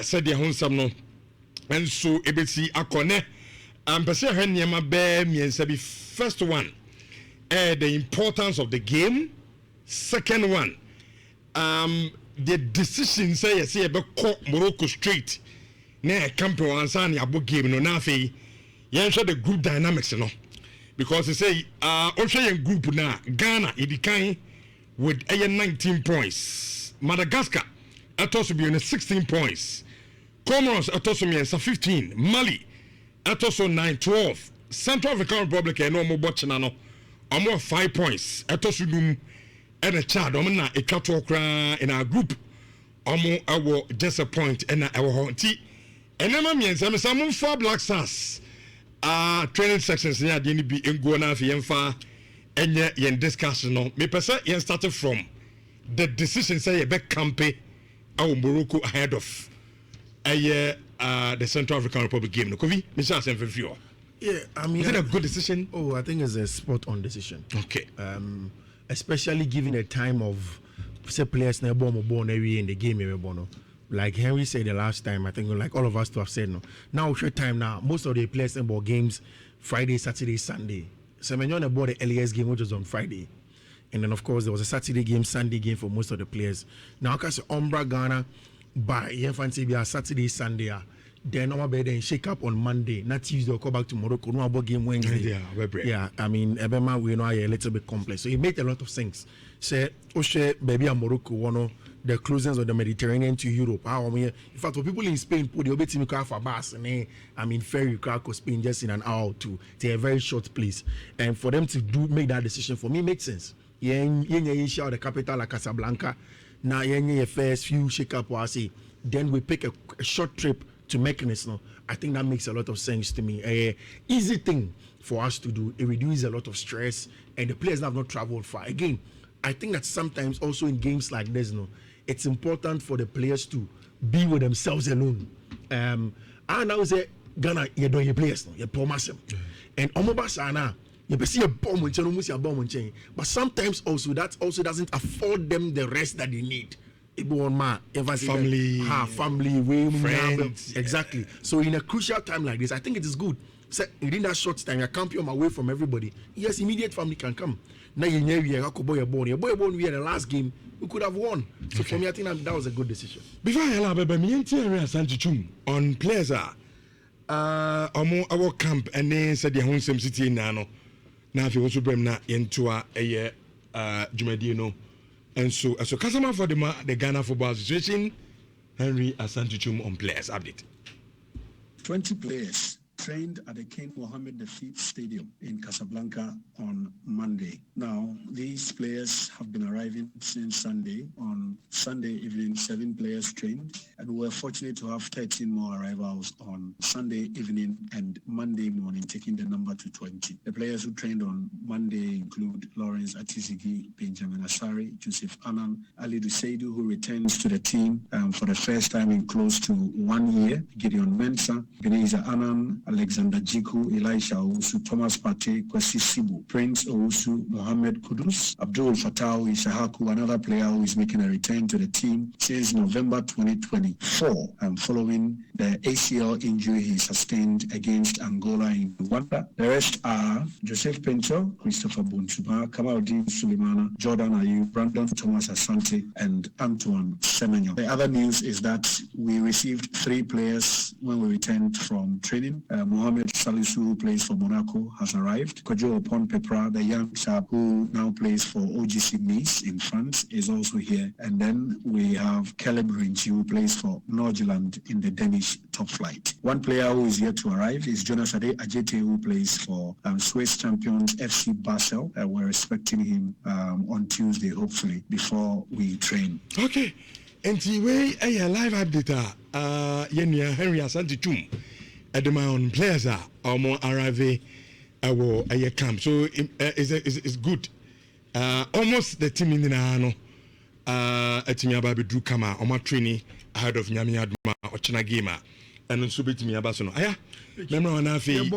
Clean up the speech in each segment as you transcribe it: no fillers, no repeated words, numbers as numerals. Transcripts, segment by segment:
said the Honsam no, and so ebesi akone. Pese hwe niema be miensa bi. First one, the importance of the game. Second one, the decision say yes, be call Morocco straight. Na campo ansa na abo game no na afei yen hwe the group dynamics no. Because they say Ocean group na Ghana edikan with 19 points. Madagascar atoso bi 16 points. Comoros atoso mi 15. Mali atoso 9-12. Central African Republic no mo bochina no. Omo 5 points. Atoso dum and a Chad omo na etwato kra in our group. Omo awo just a point and na awo honti. Enema mi ensa me samon for Black Stars. Training sections near the NB in Guana Fienfa and yen discussion. No, me person yen started from the decision say a back campaign our Morocco ahead of the Central African Republic game. No, Kovi, Mr. Asenfefio. Yeah, I mean, is it a good decision? Oh, I think it's a spot on decision. Okay. Especially given a time of say players na born every in the game bono. Like Henry said the last time, I think like all of us to have said no. Now short time now, most of the players in ball games Friday, Saturday, Sunday. So when you're about the earliest game which was on Friday. And then of course there was a Saturday game, Sunday game for most of the players. Now because Umbra Ghana by fancy be a Saturday, Sunday. Then our bed and shake up on Monday, not Tuesday or go back to Morocco, no about game Wednesday. Yeah, I mean Ebema we know a little bit complex. So it made a lot of sense. Say Oshe baby a Morocco one the closeness of the Mediterranean to Europe. How I mean, in fact, for people in Spain, put the obeti car for bus and I mean ferry car to Spain just in an hour or two to a very short place, and for them to make that decision for me makes sense. Yeah, the capital like Casablanca. Now, yeah, first few shake up or say, then we pick a short trip to Mechanism. No, I think that makes a lot of sense to me. Easy thing for us to do. It reduces a lot of stress, and the players have not traveled far. Again, I think that sometimes also in games like this, no. It's important for the players to be with themselves alone. And I say Ghana, you don't your players, no, you promise them. And Omobasana, you see a bomb when you bomb chain. But sometimes also that also doesn't afford them the rest that they need. Family, way, friends. Exactly. So in a crucial time like this, I think it is good. So within that short time, you can't be away from everybody. Yes, immediate family can come. Now you know we are born. We are the last game. We could have won. So for me, I think that was a good decision. Before Ayala, on players our camp and then said the home city nano. Now if you also bring na into a Jumadino. And so customer for the Ghana Football Association, Henry Asantichum on players update. 20 players trained at the King Mohammed V Stadium in Casablanca on Monday. Now, these players have been arriving since Sunday. On Sunday evening, 7 players trained, and we were fortunate to have 13 more arrivals on Sunday evening and Monday morning, taking the number to 20. The players who trained on Monday include Lawrence Atizigi, Benjamin Asari, Joseph Anan, Ali Duseidu, who returns to the team for the first time in close to 1 year, Gideon Mensah, Beneza Anan, Alexander Jiku, Elisha Owusu, Thomas Partey, Kwesi Sibu, Prince Owusu, Mohammed Kudus, Abdul Fattah Ishahaku, another player who is making a return to the team since November 2024, following the ACL injury he sustained against Angola in Rwanda. The rest are Joseph Pinto, Christopher Bunchuma, Kamaldeen Sulemana, Jordan Ayew, Brandon Thomas Asante, and Antoine Semenyo. The other news is that we received 3 players when we returned from training. Mohamed Salisu, who plays for Monaco, has arrived. Kojo Opon Pepra, the young chap who now plays for OGC Nice in France, is also here. And then we have Caleb Rinchi, who plays for Norgeland in the Danish top flight. One player who is yet to arrive is Jonas Ade Ajete, who plays for Swiss champions FC Basel. We're expecting him on Tuesday, hopefully, before we train. Okay. And the way a live update, Henry Asantichum. At my own players are more arrive a camp, so it's good. Almost the team in the Nano, a team about Drew Kama, or my training ahead of Nyami Adma or Chinagima, and so bit me Abasono. Aya, remember on our feet.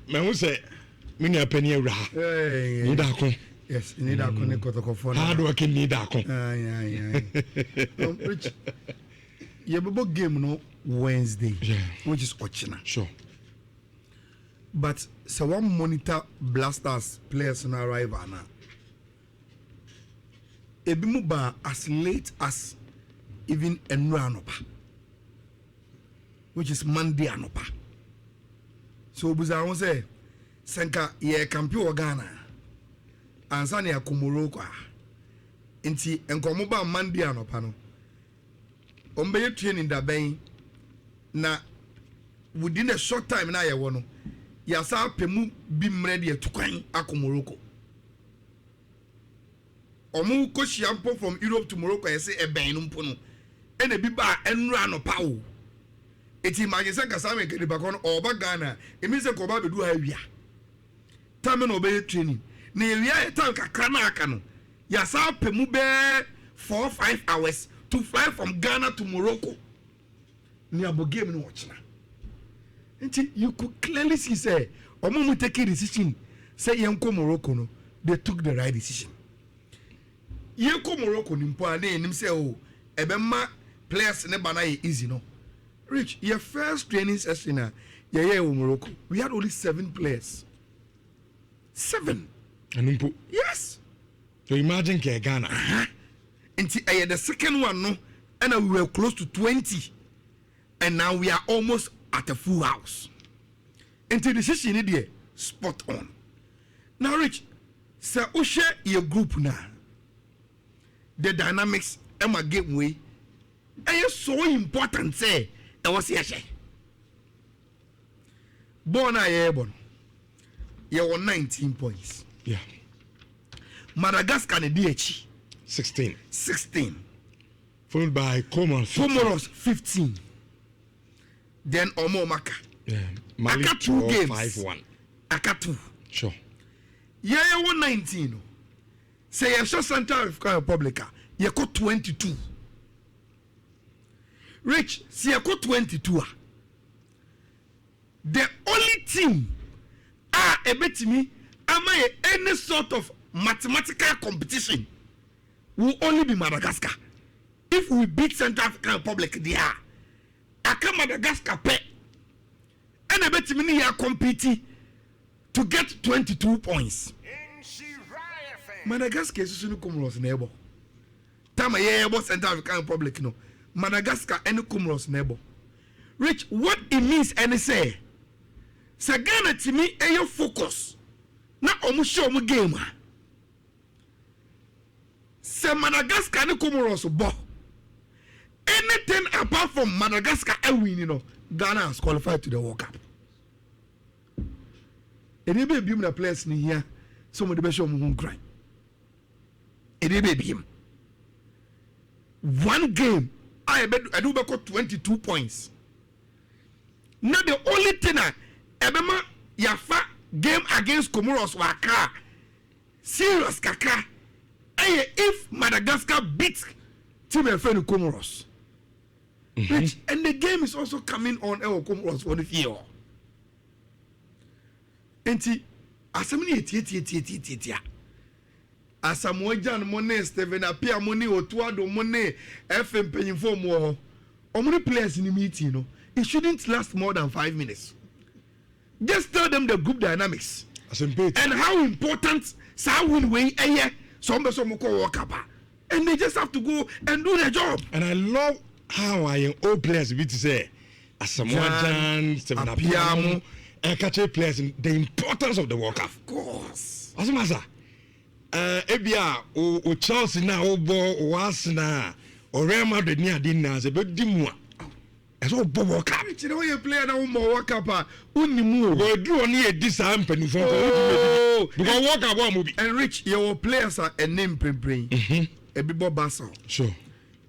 Man, say, many a penny ra. Nidako. Yes, Nhyira Kotoko for hard working Nidako. You have a game no Wednesday, which is Ochina. Sure. But so one monitor Blasters players on arrival now. Ebimuba as late as even Enranopa, which is Monday anopa. So Buza won't say Senka ye Campio Ghana and Sania Kumurokwa. Inti Enkomuba Monday anopano. Ombe training da ben na within a short time na ye wono. Yasa pemu bi mrede tukwan akomoroko. Omu ko shiampo from Europe to Morocco yese eben no mpo no. Ene bi ba enra no pa o. Eti magese kasa me kede bakon oba Ghana. Emi se ko ba bedu ha wia. Time no be training. Na wia time kakra na aka no. Yasa pemu be 4-5 hours to fly from Ghana to Morocco. Ni abo game no watchna. You could clearly see say omo take a decision say yenko Morocco no they took the right decision. Yenko Morocco ni mpo ade nim say oh ebema players ne bana easy no. Rich, your first training session yeah Morocco. We had only 7 players. 7. And yes. So imagine Ghana. Until the second one no and we were close to 20 and now we are almost at a full house. Until the decision is there, spot on. Now, Rich, sir, we share your group now. The dynamics Emma gateway, and it's so important. Say, I was here. Born I born. You won 19 points. Yeah. Madagascar the DH 16. Followed by Comoros 15. Then Omo Maka. Yeah. Mali Aka 2 games. 5-1. Aka 2. Sure. Yeah, 19. Say you Central African Republic. You got 22. Rich, see you got 22. The only team a bit me am I any sort of mathematical competition will only be Madagascar. If we beat Central African Republic, they are. Aka Madagascar pay and I bet me here competing to get 22 points. Madagascar is soon Comoros neighbor. Tama ye about Central African Republic no. Madagascar and Comoros neighbor. Rich, what it means and say Ghana to me your focus. Na omu show mu game. Se Madagascar and Comoros bo. Anything apart from Madagascar and win, you know, Ghana has qualified to the World Cup. And they be the players in here. Some of the best of them cry. And they be him. One game, I do back 22 points. Now the only thing Ebema Yafa game against Comoros waka serious kaka. If Madagascar beats Team friend Comoros. Which, and the game is also coming on Comoros for the fear. And asamni asamojan money Steven appear money or tuado money FM paying for more. How many players in the meeting? You know, it shouldn't last more than 5 minutes. Just tell them the group dynamics and how important Sawin way some walk up. And they just have to go and do their job. And I love how I am all players be to say Asamoah Stephen Apiamu and catch players in the importance of the World Cup. Of course. Asamasa. Ebia o Chelsea na o bo Arsenal o Real Madrid ni adi na se be di mu a. Eso bo World Cup. You know you player na mo World Cup unimu. Go do oni e di sa mpani fo ko. Because World Cup mo bi. And Rich, your players are a name brain. Ebibo Basel. Sure.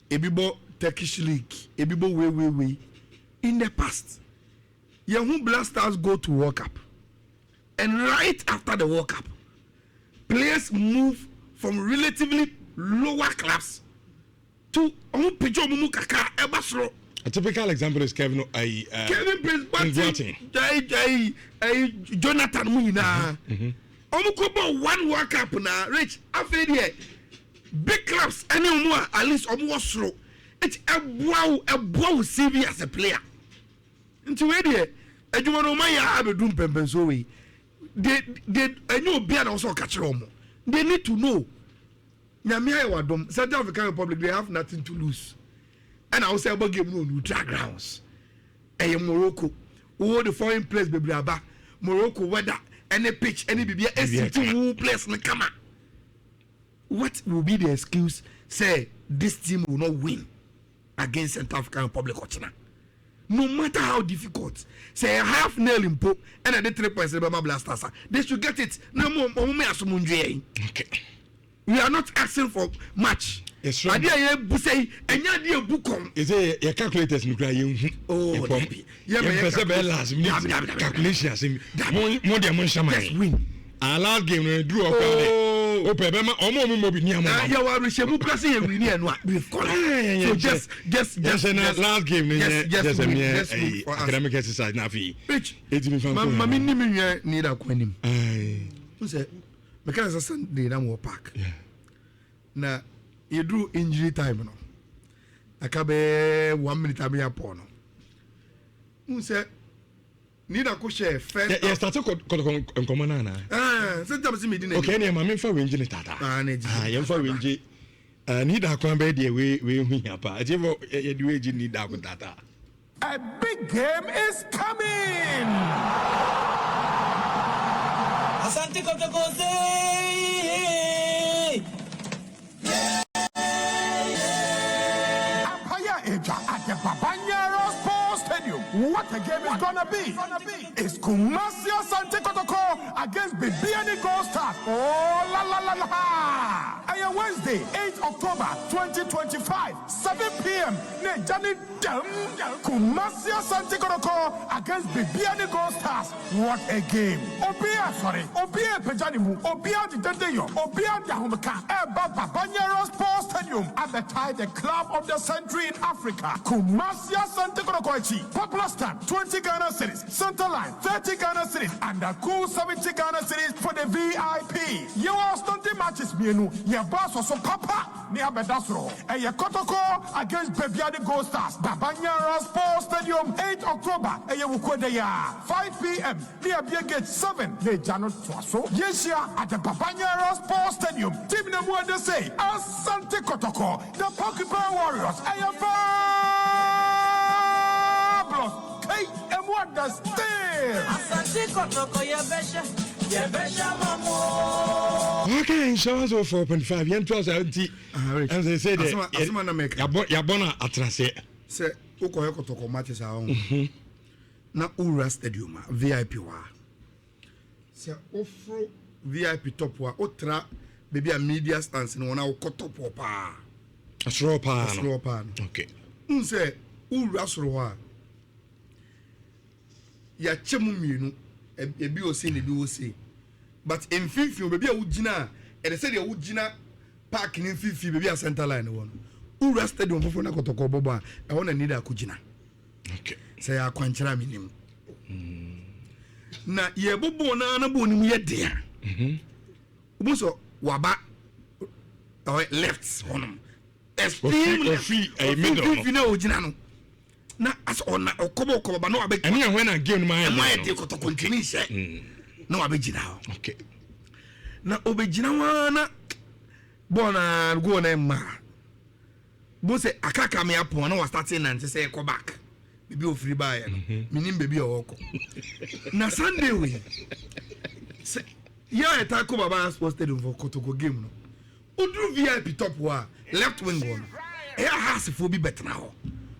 Ebibo Turkish League. Ebibo way. In the past, Yahoo Blasters go to World Cup. And right after the World Cup, players move from relatively lower class to a typical example is Kevin Prince Jonathan Muyina. One World Cup now, Rich. After big clubs, any more at least almost slow. it's a wow CV as a player. Into where they adwuma no man ya abedum pempen so we they enyo bia na also catch them. They need to know nyamia wadom South African Republic they have nothing to lose. And I will say about game no neutral grounds. Morocco who the foreign place baby aba Morocco weather any pitch any bibia SCT who place na kama. What will be the excuse say this team will not win against South African Republic or China? No matter how difficult, say a half nail in Pope and at the 3 points, Blasters, they should get it. No more. Okay. We are not asking for much. Yes, sir. Say, and your book is a calculators. Oh, calculations. More than shaman. Win. Our last game, we drew up. Oh, Pebema, almost more than Yamu pressing and winning and what we've got. So just last game, yes, academic exercise. Nafi, which it's been from Mammy need a queen. Who said, because a Sunday, I'm more pack. Now, you drew injury time. I can be 1 minute. I'm here. Who said, need a share first. Yes, that's a common. Sometimes me didn't. Okay, I'm in for winning tata. I am for winning. Need a crumb bed we win up. I do need that data. A big game is coming. Asante Kotoko at the Babanyaro Sports Stadium. What a game is gonna be! It's Kumasi Asante Kotoko against Bibiani Gold Stars. Oh la la la la! And Wednesday, 8 October 2025, 7 p.m. Nejani Dam Kumasi Asante Kotoko against Bibiani Gold Stars. What a game! Obia Pejanimu, Obia Dideyo, Obia Dahumaka, Eba Babanyaro Sports Stadium at the club of the century in Africa. Kumasi Asante Kotoko. Popular stand 20 Ghana cities, center line 30 Ghana cities, and a cool 70 Ghana cities for the VIP. You are stunting matches, Mienu. Your boss was so papa near Bedasro. And your Kotoko against Bebiani Gold Stars. Babanyara Sports Stadium, 8 October. And you will 5 p.m. near Beer Gate 7. The Jano Twaso. Yes, at the Babanyara Sports Stadium. Team number one, they say, Asante Kotoko, the Porcupine Warriors. Hey, and what does okay, so also 4.5 yen 12 as they say Yabona atrase. Say, Oko Kotoko matches our own. Na Ura Stadium, VIP wa. Say, offer VIP top wa, otra, maybe a media stance in one hour Kotopo pa. A slow pan. Okay. Say, Ura Sroa. Ya chemu mienu ebi o se ne bi o se but in fifi obi a wugina e de say de wugina park ni fifi bebi a center line won Ura Stadium fofo na Kotoko bobo a e wona need akugina okay say ya kwanchira minim na ye bobo na bo ni mu ye de a so waba left honum free a middle fifi na wugina no na as on okobo ba no abe ani when na game my de Kotoko ntini se na wabe gina ho okay na obegina wana bona go na ma bo se akaka me apon na was starting na say go back bibi ofiri ba ya no minim bebi owoko na Sunday we se ya etako baba sports stadium for Kotoko game no odru VIP top wa left wing one e house for bi bet na ho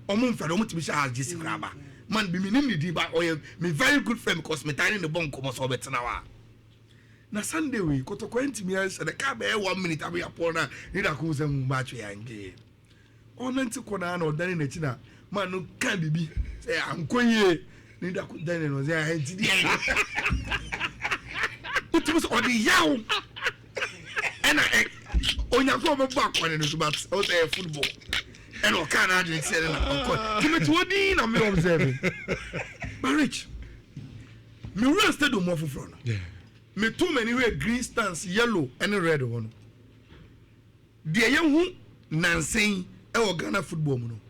omo mfado omo tibisha has jisi kraba man be minim ni di ba oye me very good friend because me tiny the bon komo so betena wa na Sunday we Kotoko ntimi answer the car be 1 minute abi upon na need a cause mu match ya nge onanti kona na odani na china man no kan bibi say ankonye need a dani no say henti di utimi so odi yaw ena onya ko mo ba kwane no so but o say football and what can I do? Say na give me 20 na me observe. Marriage. Me real stadium more for yeah. Me too many way green stands, yellow and red one. The young who Nancy e Ghana football mu no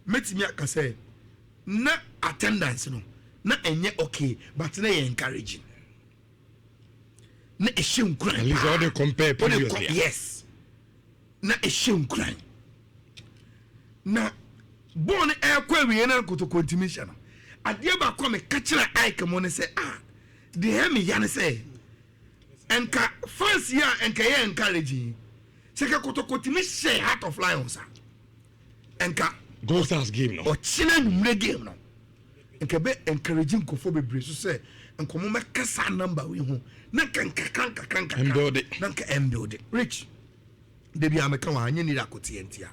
metimi aka say na attendance no na enye okay but na encouraging na ehye at least all the compare previously. Yes na ehye nkran na born ekwa wie na Kotoko intimation ade ba kwa me ka kire Ike mo ne say de he me ya ne say enka fans ya enka ye encouraging say ka Kotoko timi share Heart of Lions enka Gold Stars game no o china numre game no enka be encouraging kofo bebre so say enkomo me kasa number we ho na kanka build it na ka build it rich de bia me ka wa anye Nhyira kote entia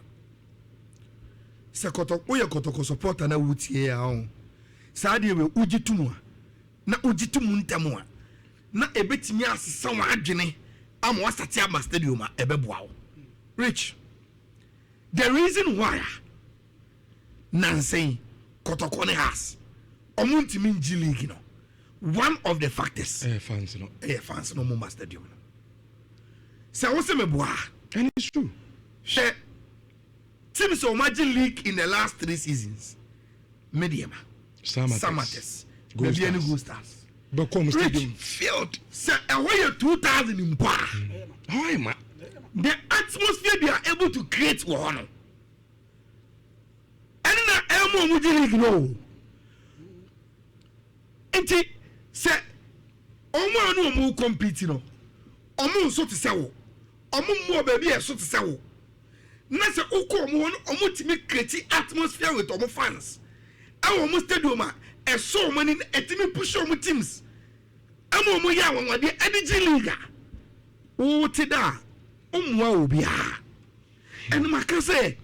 se Kotoko supporter na wutie ya ho sa de we ugitum na ugitum ntamo a na ebetimi asesa wa adwene am wasate ama stadium a ebeboa wo rich the reason why Nancy Kotoko has omuntimi ngi league no one of the factors fans no mo stadium so what's me boa and it's true teams so imagine league in the last 3 seasons medium Samates maybe any Gold Stars but come stadium filled say away 2000 in bar how am I the atmosphere they are able to create one and na elmo mu league no enti say omo anu omo compete no omo so te say wo omo mo baby e so te say wo na say omo timi create atmosphere with omo fans omo stadium a e so many etimi push omo teams omo ya wonwade energy league wo ti da omo obi a and maka say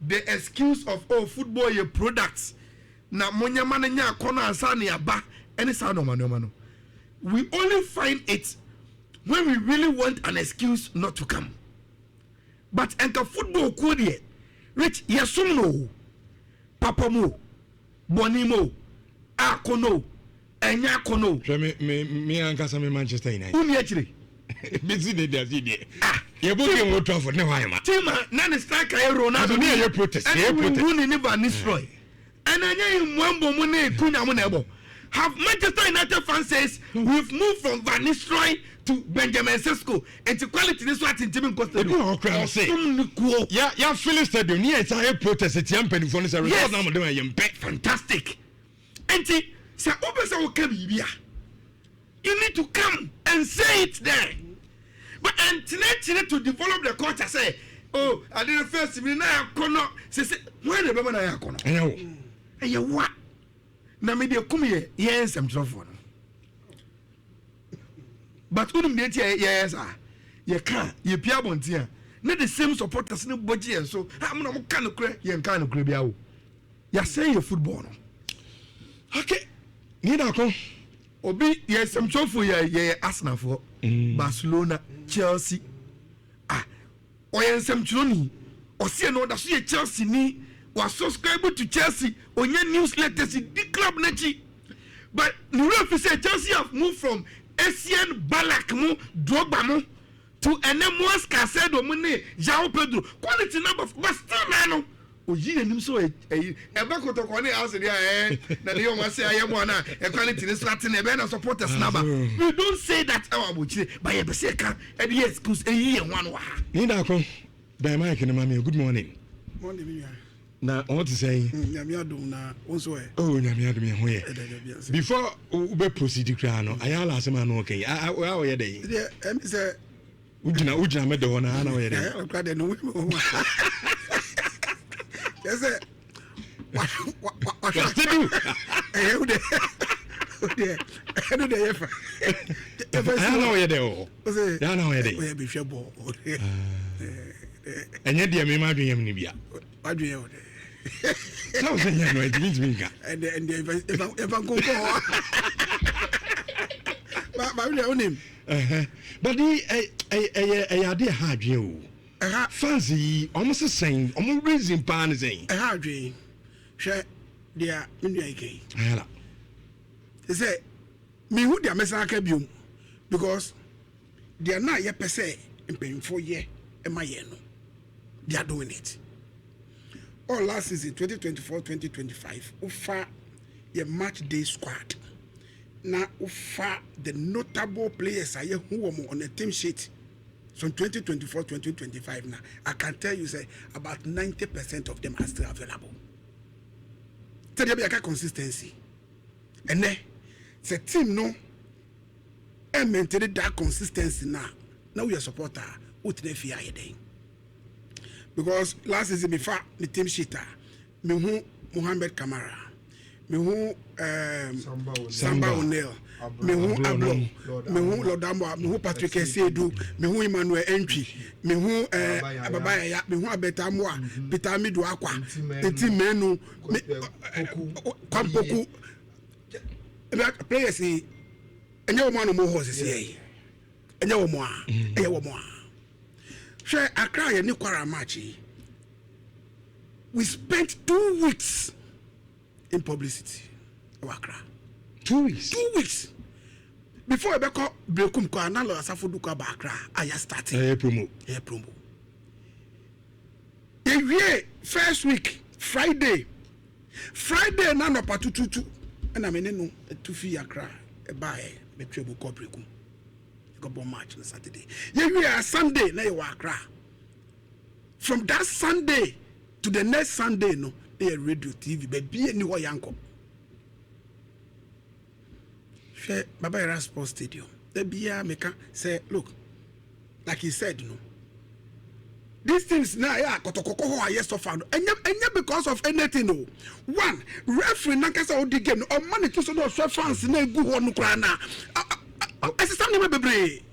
the excuse of football your products na monyama na nya kono ansa na yaba any sound of no we only find it when we really want an excuse not to come but enter football code rich yesum no papa mo bonimo akono enya kono me ankasa me Manchester United uni achire busy dey you book him Old Trafford ne why ma team na ne striker Ronaldo ne ye protest uni ne Van Nistelrooy and anya mwambo mo na ekunya mo na ebo have Manchester United fans says we've moved from Van Nistelrooy to Benjamin Sesko and to quality this what in team cost ya Phillips stadium near it's a protest at Yampeni for this result now do am fantastic and say obesa o ka bibia you need to come and say it there but until to develop the culture say oh I didn't first me na kono say when the na ya kono eh what na me dey come here yes I'm trouble but unum dey yes ye can ye pia bontia na the same supporters no budget so am na mo kan kure ye kan no kure bia wo ya say your football no okay ni da ko obi yes I'm trouble ye Arsenal for Barcelona Chelsea oyensem churoni osie no da so ye Chelsea ni was subscribe to Chelsea onye newsletter si di club nachi but the referee say Chelsea have moved from Asian Balak mu Drogba mu to Enemos Casedo mu ne João Pedro quality number but still man oyi enim so e ba Kotoko ne house there na dey o say ayemo na e quality ne slatin e be na supporters number we don't say that our bochire but e be say can e dey excuse e yi one wa ni da ko dai Mike ne mama good morning morning na what to say nyame adom na onso e oh nyame adom ho ye before we proceed kra no Ayala asema no okay how ye dey em say ujina me de ho na we ye dey kra de no we mo yes what do who de yefa I know ye dey oh ya na we ye dey we be hwe bo enye de me ma dwen ni bia adwen ye so say no it means minga and if I'm going but we onim but the idea hard you fancy almost saying almost reason pan saying adwen hwe dia menua ike Ayala say me who dia mesa aka biom because dia na ye pese mpemfo ye ema ye no they are doing it all last season 2024-2025 ufa your match day squad na ufa the notable players are who are on the team sheet from 2024-2025 now I can tell you say about 90% of them are still available. So there be a consistency and then the team no and maintain that consistency now we are supporter with the fear then because last season before the team sheet me who Mohamed Kamara me who Samba O'Neil me who Ablo me who Lodambo me who Patrick Esedu me who Emmanuel Entry me who Ababaya me who Abetamwa Peter Midu Akwa enti menu Kwampoku players enye wo no mo horse say enye wo mo a enye wo mo a share Accra ye ni kwara match we spent 2 weeks in publicity Accra 2 weeks before we call breakum ko analo asafo du ko Accra aya starting promo the first week Friday na no patututu and I mean no to fi Accra e bae me trebu ko breakum go bon match on Saturday Sunday na you Accra from that Sunday to the next Sunday no they radio TV baby any ho yanko share Baba Ayala Sports Stadium the bia meka say look like he said no these things now yeah Kotoko ho yes so found and because of anything no one referee na kasa odi game o man to so no fans na egu ho no kra na esisa no bebre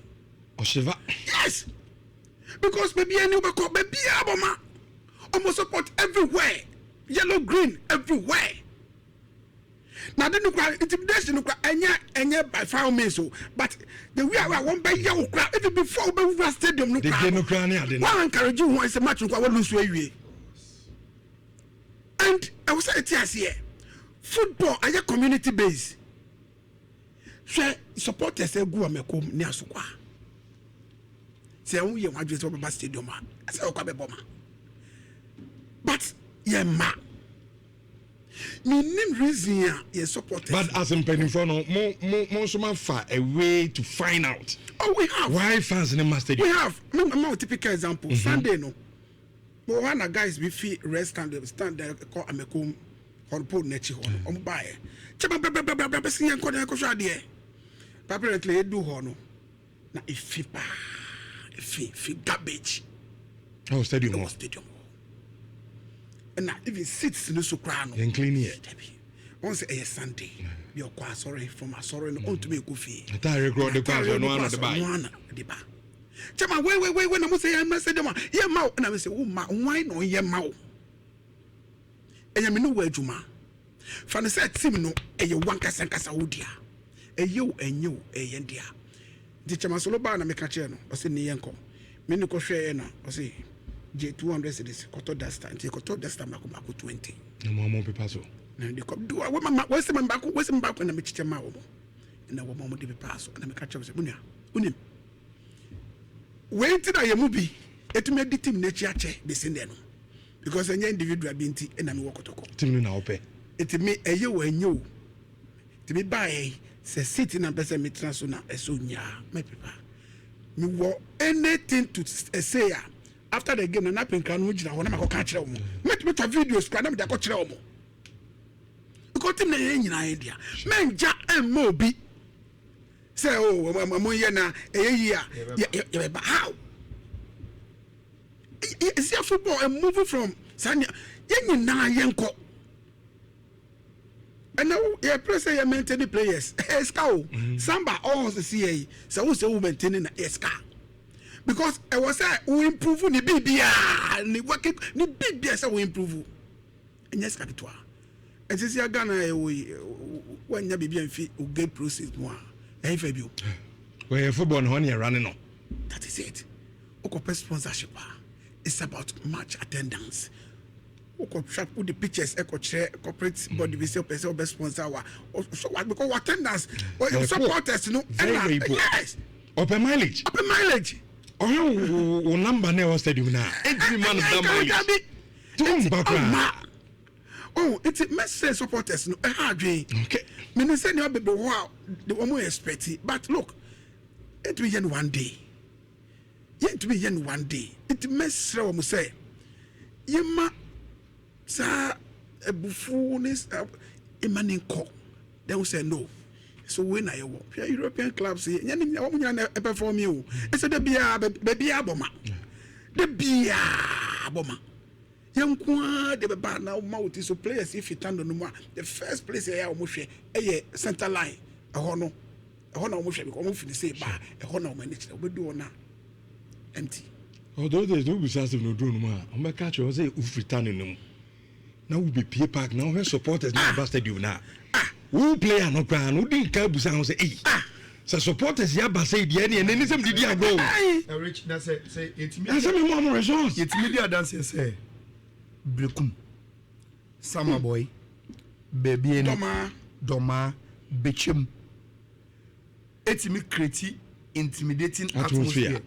Oshiva yes because baby any we call baby aboma almost support everywhere yellow green everywhere now the intimidation enye by foul me so but the way I want by you even before we stadium no one encourage you one is a match we lose we and I was say it here football are community based share supporters go amekom ni asokwa say won ye wadwe so be stadium a say okwa be boma but yeah ma meaning reason you support but as in penny for no more so far a way to find out we have why fans in the stadium we have no typical example Sunday no one guys we feel rest stand there call amekom horpo nechi ho buy chaba be sin enko de ko so ade apparently e do ho no na ifi garbage stadium and now even sits in the soprano and clean here once a Sunday you're quite sorry from a sorry on to make goofy I record the car no the buy Chama wait when I say I message them yeah ma and I say oh ma why no yeah ma and you know where juma fan say team no e ye wan kasa wodia e you and you e yendia di chama solo ba na me ka che no o se ni yenko me ni ko hwe na o se J 200 cedis koto dasta anti koto dasta mako 20 no more people so na ndi ko do we se mbako na me chiche ma wo na wo mo de be pass na me ka che se bunia unim wait na ye mu bi etumi di team na chi ache be sin de no because any individual be nti na me wokotoko team na ope etumi eye wo anyo etumi buy se city na pese me transfer na eso nya my people me wo anything to say after the game na pen kan ujina ho na makoka kire omo me to videos kwa na me da ko kire omo because team na ye nyina idea menja emmo bi say oh mo ye na eyi ya ba how is your football and moving from sanya ye nyina yenko and now you press you maintain the players esca samba all the CA so we say we maintain na esca because I was say we improve ni bibia ni work ni bibia say we improve and yes capital and since you Ghana we when ya bibia mfi o get process mo a fa bio where football no here running on that is it o sponsorship it's about match attendance o track with the pictures e corporate body we say person best sponsor wa so what because attendance or supporters no yes open mileage oh number na stadium na every man of that mileage Oh, it's a message supporters no hardly. Okay. Me say you be wow the one expect it. But look, it will end one day. It will end one day. It message we say. Yema sa ebufunis emanin ko. They will say no. So when I walk, European clubs say nyanya perform you. It's the bia baby aboma. The bia aboma. Young kwa de beba na mouth so players if you turn on no the first place here almost center line ahono almost because almost finish say ba ahono manage we do na empty. Although there's no business no do no ma o me catch you say if return no now we be pay park now when supporters na bastard you na who player no plan who didn't care business say so supporters ya ba say dia ne ne sem didi ago Rich na say it me na say me more results it media dance say Brekum Summer Boy Baby Doma Bechem Etimi create intimidating atmosphere.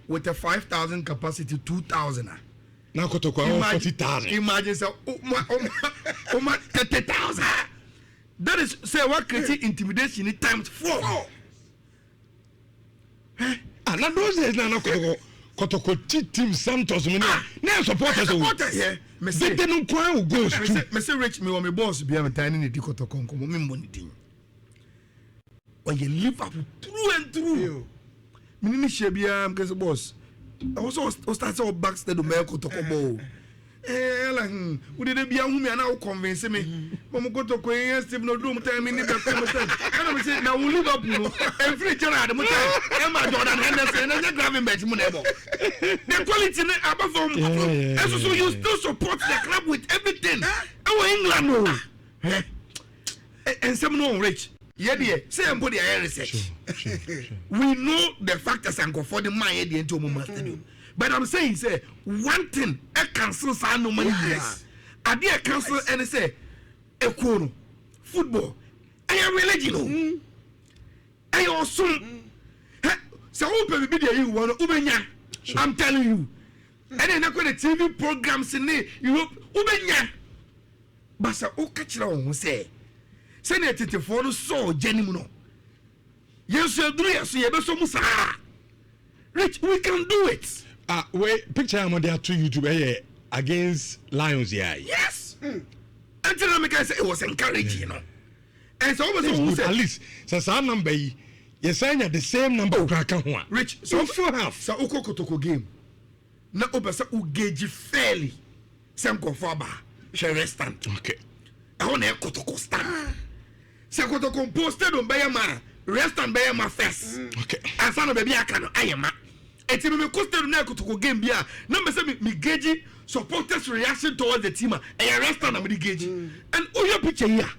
With a 5,000 capacity 2,000 now Kotoko 40,000 imagine so 30,000 that is say what create intimidation in times 4 and those days na Kotoko team Santos me na supporters yeah me say they don't quite goes me say Rich me my boss be am tiny ni Kotoko nko me money din when you live up through and through me ni share bia am case boss I also start to backstage do me Kotoko bo like we did bia hu me na convince me mo Kotoko yes team no do mo time ni be come say and me say na we live up no every Gerard mo time e ma Jordan Henderson na grabbing bet mo na the quality above from so you still support the club with everything our England no and some no Rich say everybody research we know the factors and go for the man into stadium but I'm saying say one thing I cancel no money I did cancel and say football I am religion I also so open be there you want ubenya I'm telling you and then I got the TV programs in Europe ubenya basa o kachira won say Senator Tifo so genuine no yes you do yes you be so musa Rich we can do it wait picture am on there to YouTube against Lions yes until I say it was encouraging you know and so almost at least since our number you saying the same number Rich so you have so Kotoko game na obasa ugeji fairly sem confirm share restant okay I want to Kotoko stand se Kotoko posted on Bayama restant Bayama first okay and son of baby akano ayema eti me posted na Kotoko game bia na me say me geji supporters reaction towards the team and restant na me geji and your picture here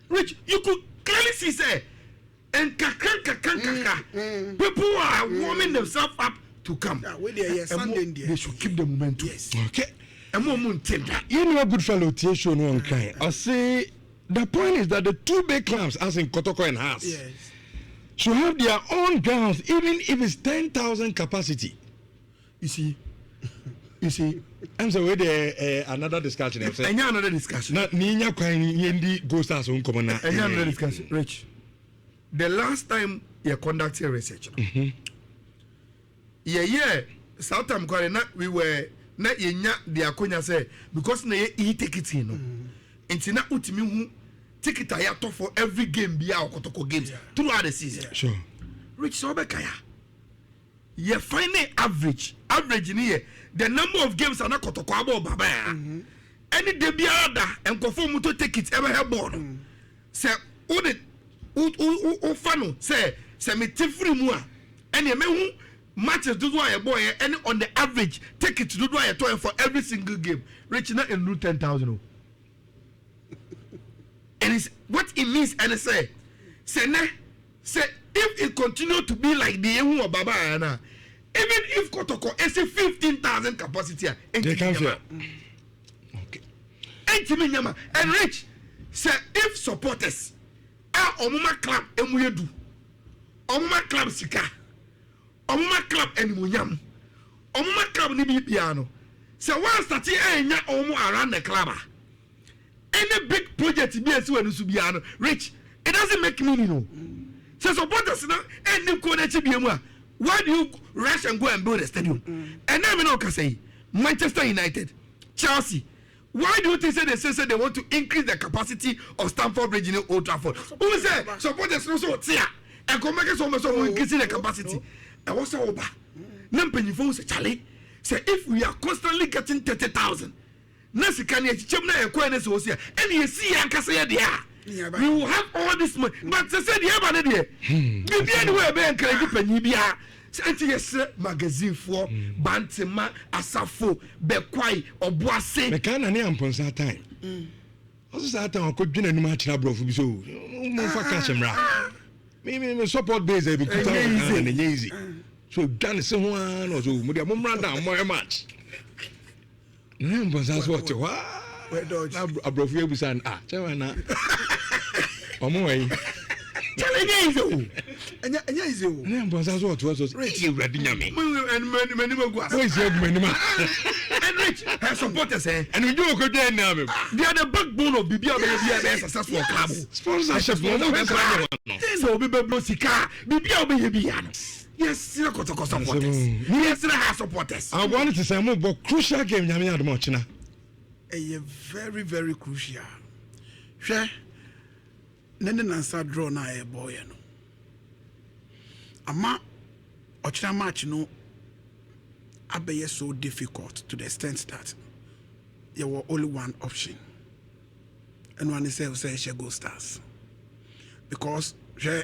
Rich you could clearly see say and kaka people are warming themselves up to come they should keep the momentum yes okay and more mountain you know a good fellow T-show no one kind I say the point is that the two big clubs as in Kotoko and Haas should have their own grounds even if it's 10,000 capacity you see I'm saying with another discussion another discussion na ninya kwan yendi go stars on come na another discussion Rich the last time you conducted research South America we were na yenya the akonya say because na e ticket no enti na utimi hu ticket ya to for every game bia Kotoko games throughout the season sure Rich so be kaya ye final average ni the number of games ana Kotoko abo baba any day bia da enkofo mu to ticket ever have ball say o fano say me tifri mu a ene me hu matches do why boy and on the average take it to do why for every single game Rich na in 10,000 and it's what it means and say if it continue to be like the Ehu of Baba Ana even if Kotoko is 15,000 capacity they can feel okay and Rich say if supporters are omuma club emuyedu omuma club sika omuma club animunyam omuma club ni bi piano So once that enya omo around the club, any big project be as well no rich, it doesn't make meaning no. So supporters now any connect be why do you rush and go and build a stadium? And now we know can say Manchester United, Chelsea. Why do you think they say they want to increase the capacity of Stamford Bridge in Old Trafford? Who say supporters also tia and come make so increasing the capacity? And what's over? Nampenny phone say Charlie. Say if we are constantly getting 30,000, Nasi can you chimney and coiners was here, and you see and can say we will have all this money. But they said, yeah, but maybe anywhere, Ben can give Penibia. Yes, magazine for Bantema, Asafo, Bequai, or Boise. The can and Amponsa time. Also, that time I could be a new match. Bro, so no for catch him. Maybe support base every 2,000 and easy. So done someone or so, Mumranda, more match. Amponsa's what you are. A brofio beside Chawana. Omoy. And yes, you. Amponsa's what was rich. You read Yami. And many more. And rich has supporters, and we do a good day now. They are the backbone of BBA successful club. Sponsorship, so Biblosika, BBA. Yes, CAR Kotoko supporters. Yes, has supporters. I wanted to say more about crucial game. Yami had much now. A very, very crucial. Share. Nene nansa draw na a boy. No. Ama ochina match no. Abe so difficult to the extent that there were only one option. And one is say go Stars. Because you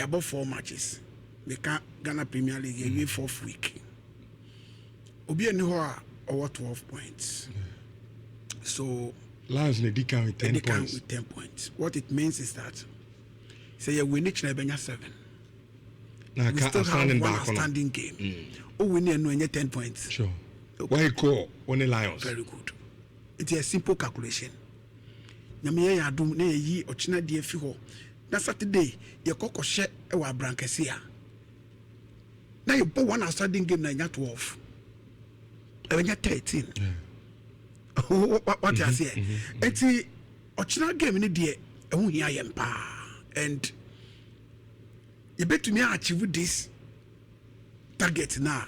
about 4 matches. We can't Ghana Premier League every 4th week. Obi and over 12 points. So largely they count with 10 points. With 10 points. What it means is that say we need to 7. Now we still have one outstanding game. Oh, we need 10 points. Sure. Why you call only Lions? Very good. It's a simple calculation. Nyame ya adum na yi ochina die fi ho. Na Saturday ye kokko hye e wa Brankesia. Na you put one outstanding game na nya 12. E nya 13. What you say? Eti ochina game ni die e hu hia yempa. And you bet to me achieve this target now.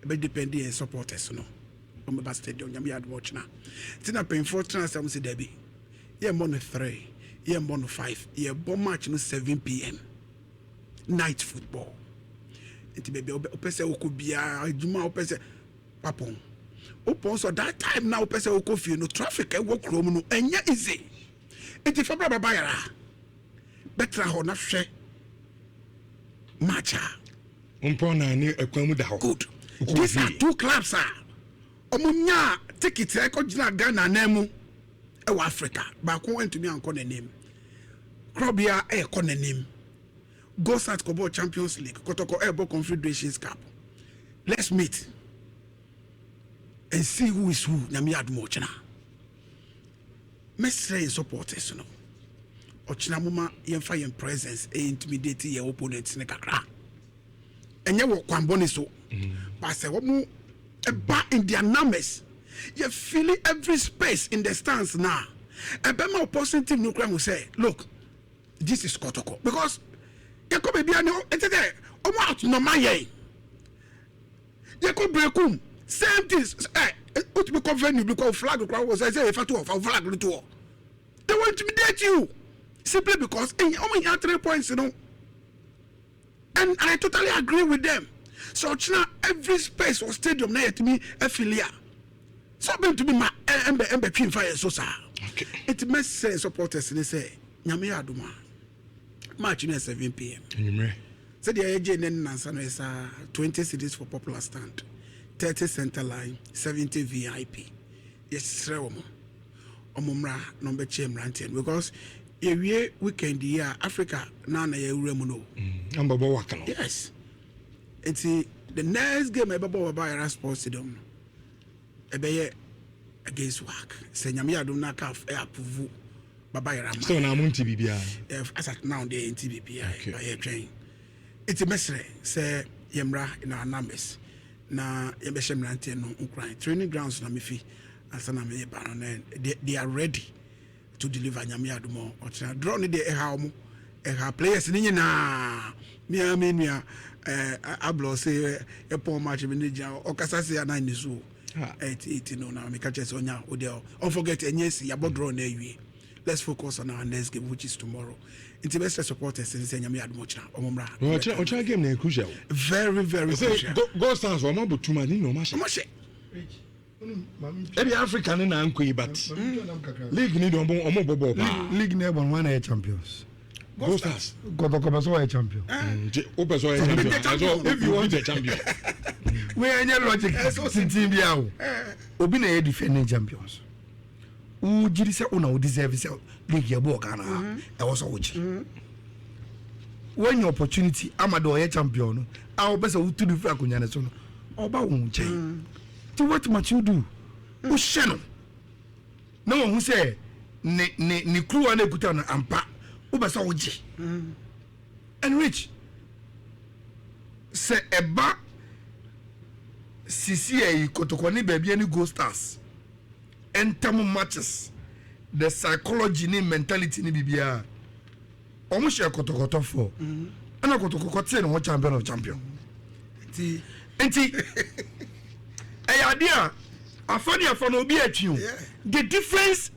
Be depending on supporters no. On the stadium nyame ad watch na. Tina pay for transfer say derby. Yeah, money 3, yeah, money 5, yeah, bomb match no 7 p.m. Night football. Iti baby, opese okubia, juma opese papon. Opon so that time now opese okofi no traffic e work room no enya easy. Iti fabra baba yara. Betra ho na hwe matcha. Umpona ni ekwamu da ho. Good. These are 2 clubs are. Omunya ticket e ko gina Ghana na mu. Africa, but I went to me and call the name. Krobia a corner name. Go South Kobo Champions League, Kotoko Airborne Confederations Cup. Let's meet and see who is who. Namiad Mochina. Mestre supporters, no. Ochina Muma, Yenfa Yen presence, intimidate your opponents in the Kakra. And you walk one boniso. But I say, what more? A bar in their numbers. You're feeling every space in the stands now. And then my opposing team nuclear will say, look, this is Kotoko. Because you could be there. Out no my you could break same things. Put me venue because flag was I say if I do flag to they will intimidate you simply because you only have 3 points, you know. And I totally agree with them. So now every space or stadium near to me affiliate. Something to be my embe twin fire so sir. Okay. It makes sense supporters and they say nyame aduma. Match at 7 p.m. Nyimre. So the AJ Nansan is 20 cities for popular stand, 30 center line, 70 VIP. Yes, Rewomo. Omumra number chemrantian because every weekend year Africa nana ye remuno. Ambabo wakano. Yes. And see the next game about Ayala Sports Stadium. Ebeye against work. Say nyame adom na ka approve baba yara ma. So na munti bibia. As at now they in TBPI by train. It's a message say yemra in our numbers. na yɛbɛhyɛ mmeranteɛ no nkran training grounds na mefi ansa na meyɛ ba no na they are ready to deliver nyame adom ɔkyena draw no deɛ ɛha ɔmo ɛha players no nyinaa mea me nua ablɔ sɛ ɛpɔn match bi ne gyina ɔkasa sɛ anan ne so 80 no na meka kyerɛ sɛ ɔnya wodeɛ unforget ɛnyɛ si yɛabɔ draw no awie. Let's focus on our next game, which is tomorrow. Into best supporters, and say, "Nyame admochna." Omomra. Ocha game na crucial. Very, very crucial. Go stands for more too much. No match. Every African na anko but league need omo bobo. League never one champions. Go stars. Kotoko so a champion. Open so a champion. If you want a champion. We are not logic. Team biao. Obi na defending champions. Who did say una who deserve say league your book and I was a witch. When your opportunity Amado a champion, our best of to the Fracunyana son or Bawun chain. To what much you do? Who shannon? No one who say ni crew and a kutana and pa Ubasawaji and rich say a ba CCA Kotoko baby any go stars. Enter matches the psychology ni mentality ni bibia omo share Kotoko for ana Kotoko say no champion of champion enti e idea afani afano obi atwi the difference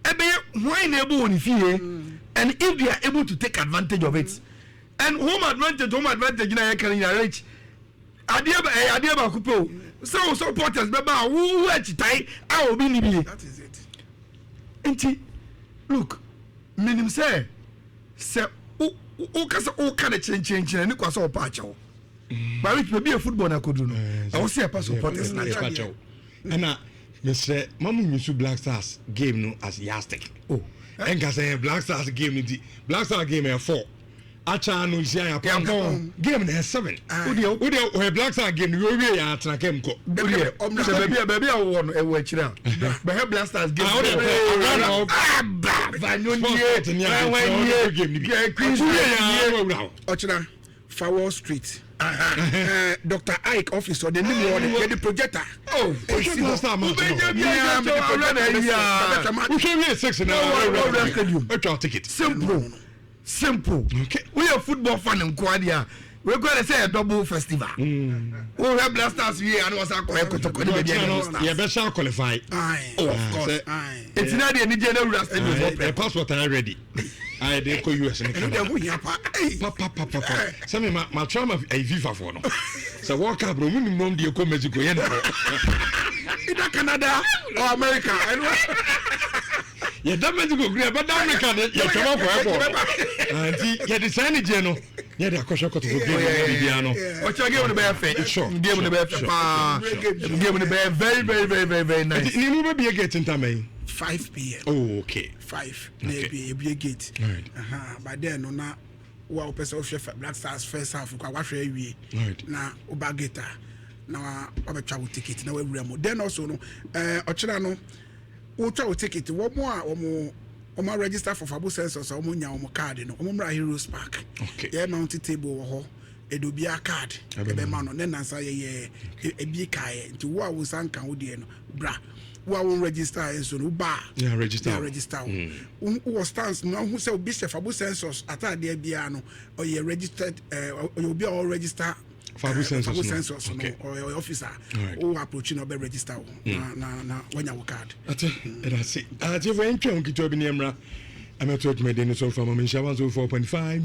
ebe why na able on fie and if they are able to take advantage of it and home advantage na can reach idea ba kupo so supporters beba who achitai a obi ni bi That is it. enti look minim say o kasa o kana change ni kwasa o pa acho but we be a football na kodu no I will say pass supporters na pacho ana Mr. Mamu Misu Black Stars game no as yastic and say Black Stars game ni Black Stars game 4 acha no isi aya pon game na 7 odi Black Stars game we ya atena kem ko baby a wo no e wo akira be he Black Stars game Ochina Fowl Street Dr. Ike office or the new one the projector Black Stars we can be 6 now ticket simple okay we are football fan in Kwadia we going to say a double festival we have Black Stars here and was a Kotoko you better qualify of course it's not the Nigerian passport are ready I dey go US and Canada papa some my trauma a FIFA for no so walk up room mum dey go Mexico yen either Canada or America yeah that Mexico gree but that America you come for airport you design the no yeah the akosho Kotoko game no Ocha game no be fair sure game no be game no be very nice ni mu be get in time 5 p.m. Oh, okay. 5 maybe a gate. Right. But then on na wa person of Black Stars first half kwa wa hwe awie. Right. Na oba gate na wa travel ticket na we wura then also no ochira no wo travel ticket wo mo a omo register for Fabo Census omo nya omo card no omo mra Heroes Park. Okay. Yeah mount table wo ho edobia card ebe ma no na nsa ye ebi kae nti wo a wo sanka wo de no bra we won't register so no bar register who stands no who say be Fabo Census at there bia no or you registered you be all register Fabo Census no or your officer who approach no be register na when you card that's it ati when twa nkito bi ne mra ameto me de no so from Nhyira 104.5